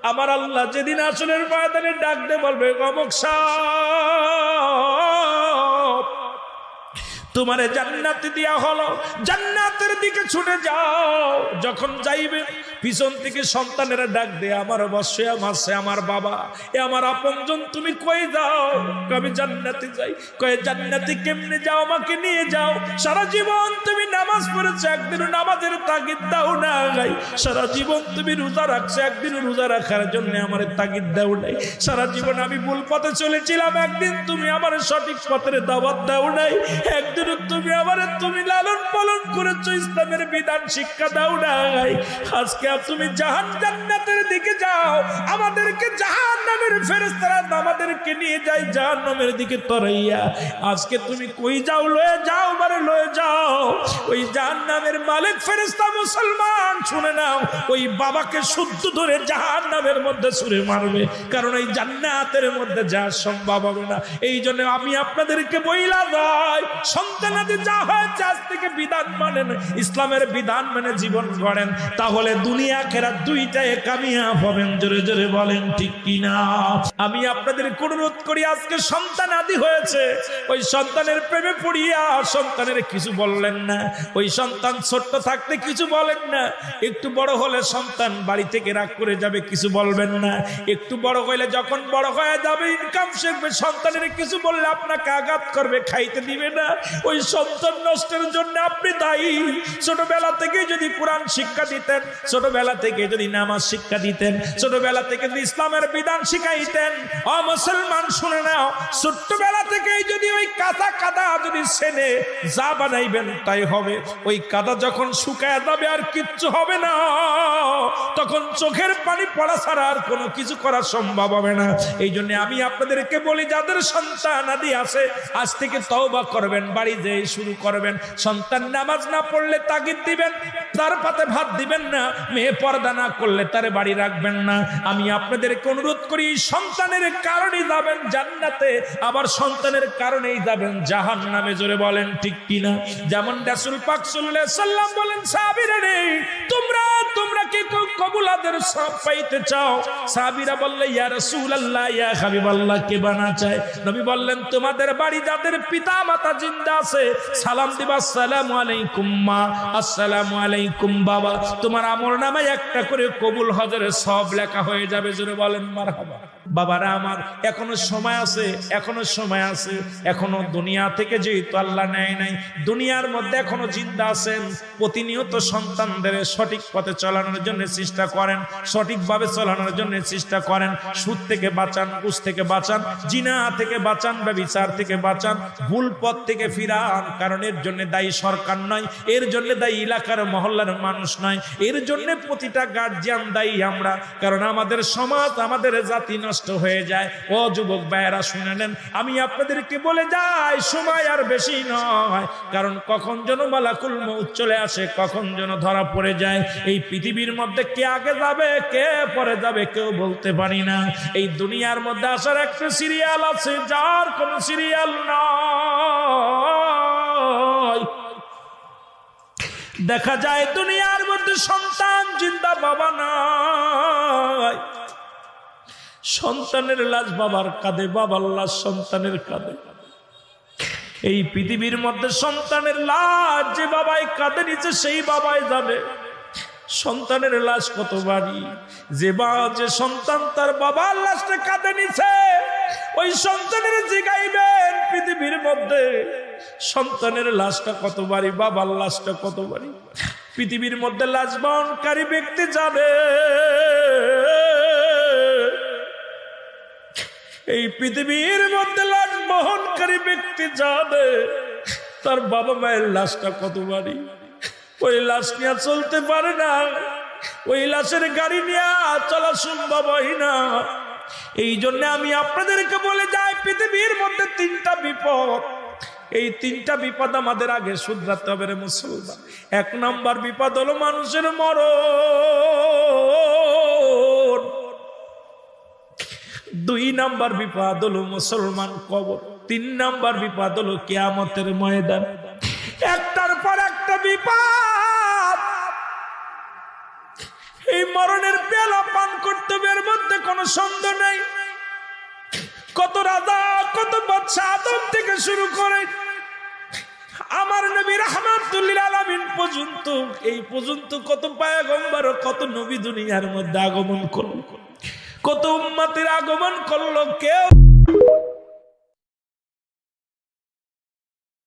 আমার আল্লাহ যেদিন আসলের ময়দানে ডাক দিয়ে বলবে অমুক সাহেব তোমারে জান্নাতে দেয়া হলো, জান্নাতের দিকে ছুটে যাও। যখন যাইবে পিছন থেকে সন্তানেরা ডাক দেয় আমার অবশ্যই আমার বাবা, এ আমার আপনজন, তুমি কই যাও? আমি জান্নাতে যাই। কয়ে জান্নাতে কেমনে যাও? আমাকে নিয়ে যাও। সারা জীবন তুমি নামাজ পড়েছো, একদিন নামাজের তাগিদ দাও না গাই। সারা জীবন তুমি রোজা রাখছো, একদিন রোজা রাখার জন্য আমার তাগিদ দাও নাই। সারা জীবন আমি ভুল পথে চলেছিলাম, একদিন তুমি আমার সঠিক পথের দাওয়াত দাও নাই। একদিন তুমি আমারে তুমি লালন পালন করেছো, ইসলামের বিধান শিক্ষা দাও নাই। আজকে তুমি জান্নাতের দিকে যাও, আমাদেরকে জাহান্নামের ফেরেশতারা আমাদেরকে নিয়ে যায় জাহান্নামের দিকে তরাইয়া। আজকে তুমি কই যাও? লয়ে যাও, মানে লয়ে যাও। ওই জাহান্নামের মালিক ফেরেশতা মুসলমান শুনে নাও, ওই বাবাকে শুদ্ধ ধরে জাহান্নামের মধ্যে ছুঁড়ে মারবে, কারণ এই জান্নাতের মধ্যে যাওয়া সম্ভব হবে না। এই জন্য আমি আপনাদেরকে বইলা যাই, সন্তানাদি যা হয়েছে আজ থেকে বিধান মানেন, ইসলামের বিধান মেনে জীবন গড়েন, তাহলে দুনিয়া আখিরাত দুইটাই কামিয়াব হবেন। জোরে জোরে বলেন ঠিক কিনা? আমি আপনাদের অনুরোধ করি, আজকে সন্তান আদি হয়েছে, ওই সন্তানের প্রেমে পড়িয়া সন্তানের কিছু বললেন না। ওই সন্তান ছোট্ট থাকতে কিছু বলেন না, একটু বড় হলে সন্তান বাড়ি থেকে রাগ করে যাবে, কিছু বলবেন না। একটু বড় হইলে যখন বড় হয়ে যাবে, ইনকাম শিখবে, সন্তানের কিছু বললে আপনাকে আঘাত করবে, খাইতে দিবে না। ওই সন্তান নষ্টের জন্য আপনি দায়ী। ছোটবেলা থেকে যদি কোরআন শিক্ষা দিতেন, ছোটবেলা থেকে যদি নামাজ শিক্ষা দিতেন, ছোটবেলা থেকে যদি ইসলামের বিধান শিখাইতেন, ও মুসলমান শুনে নাও, ছোট্টবেলা থেকেই যদি ওই কাদা যদি সেনে যা বানাইবেন তাই হবে। ওই কাদা যখন শুকায় যাবে আর কিচ্ছু হবে না, তখন চোখের পানি পড়া ছাড়া আর কোনো কিছু করা সম্ভব হবে না। এই জন্য আমি আপনাদেরকে বলি, যাদের সন্তান আদি আছে আজ থেকে তওবা করবেন, বাড়ি যেয়ে শুরু করবেন। সন্তান নামাজ না পড়লে তাগিদ দিবেন, তার পাতে ভাত দিবেন না। মেয়ে পর্দা না করলে তারে বাড়ি রাখবেন না। আমি আপনাদেরকে অনুরোধ করি, সন্তানের কারণেই যাবেন জান্নাতে, আবার সন্তানের কারণেই যাবেন জাহান্নামে। জোরে বলেন ঠিক কিনা? যেমন রাসূল পাক সাল্লাল্লাহু আলাইহি সাল্লাম বলেন, সাহাবীরা রে তোমরা কি কবুলাদের সব পাইতে চাও? সাহাবীরা বললে, ইয়া রাসূলুল্লাহ, ইয়া হাবিবাল্লাহ, কে বানা চায়? নবী বললেন, তোমাদের বাড়ি যাদের পিতা মাতা জিন্দা আছে সালাম দিবা, আসসালামু আলাইকুম মা, আসসালামু আলাইকুম বাবা। তোমার আমলনামায় একটা করে কবুল হজের সব লেখা হয়ে যাবে। জোরে বলেন মারহাবা। বাবারা আমার, এখনো সময় আছে, এখনো সময় আছে। এখনো দুনিয়া থেকে যেহেতু আল্লাহ নেয় নাই, দুনিয়ার মধ্যে এখনো জিন্দা আছেন। প্রতিনিয়ত সন্তানদের সঠিক পথে চালানোর জন্য চেষ্টা করেন, সঠিকভাবে চালানোর জন্য চেষ্টা করেন। সুদ থেকে বাঁচান, ঘুষ থেকে বাঁচান, জিনা থেকে বাঁচান, ব্যভিচার থেকে বাঁচান, ভুল পথ থেকে ফিরান। কারণ এর জন্য দায়ী সরকার নয়, এর জন্য দায়ী এলাকার মহল্লার মানুষ নয়, এর জন্য প্রতিটা গার্জিয়ান দায়ী আমরা। কারণ আমাদের সমাজ, আমাদের জাতি নষ্ট হয়ে যায়। ও যুবক ভাইয়েরা শুনে নেন, আমি আপনাদেরকে বলে যাই, সময় আর বেশি নয়। কারণ কখন যেন মালাকুল মউত চলে আসে, কখন যেন ধরা পড়ে যায়। এই পৃথিবীর মধ্যে কে আগে যাবে, কে পরে যাবে, কেউ বলতে পারি না। এই দুনিয়ার মধ্যে আসার একটা সিরিয়াল আছে, যার কোনো সিরিয়াল নয়। দেখা যায় দুনিয়ার মধ্যে সন্তান জিন্দা, বাবা নাই। সন্তানের লাশ বাবার কাঁধে, বাবার লাশ সন্তানের কাঁধে। এই পৃথিবীর মধ্যে সন্তানের লাশ যে বাবাই কাঁধে নিচে সেই বাবাই যাবে। সন্তানের লাশ কত ভারী, যে সন্তান তার বাবার লাশটা কাঁধে নিছে, ওই সন্তানের জিগাইবেন পৃথিবীর মধ্যে সন্তানের লাশটা কত ভারী, বাবার লাশটা কত ভারী। পৃথিবীর মধ্যে লাশ বহনকারী ব্যক্তি যাবে, এই পৃথিবীর মধ্যে লাশ বহনকারী ব্যক্তি যাবে, তার বাবা মায়ের লাশটা কত ভারী। ওই লাশ নিয়ে চলতে পারে না, ওই লাশের গাড়ি নিয়ে চলা সম্ভব হয় না। এই জন্য আমি আপনাদেরকে বলে যাই, পৃথিবীর মধ্যে তিনটা বিপদ, এই তিনটা বিপদ আমাদের আগে শুধরাতে হবে রে মুসলমান। এক নাম্বার বিপদ হলো মানুষের মরণ। দুই নাম্বার বিপদ হলো মুসলমান কবর। তিন নাম্বার বিপদ হলো কিয়ামতের ময়দান। একটার পর একটা বিপদ। এই মরণের পেয়ালা পান করতে হবে, এর সন্দেহ নেই। কত রাজা কত বাদশা আদম থেকে শুরু করে আমার নবী রাহমাতুল লিল আলামিন পর্যন্ত, এই পর্যন্ত কত পয়গম্বর কত নবী দুনিয়ার মধ্যে আগমন করলো, কত উম্মতের আগমন করলো, কেউ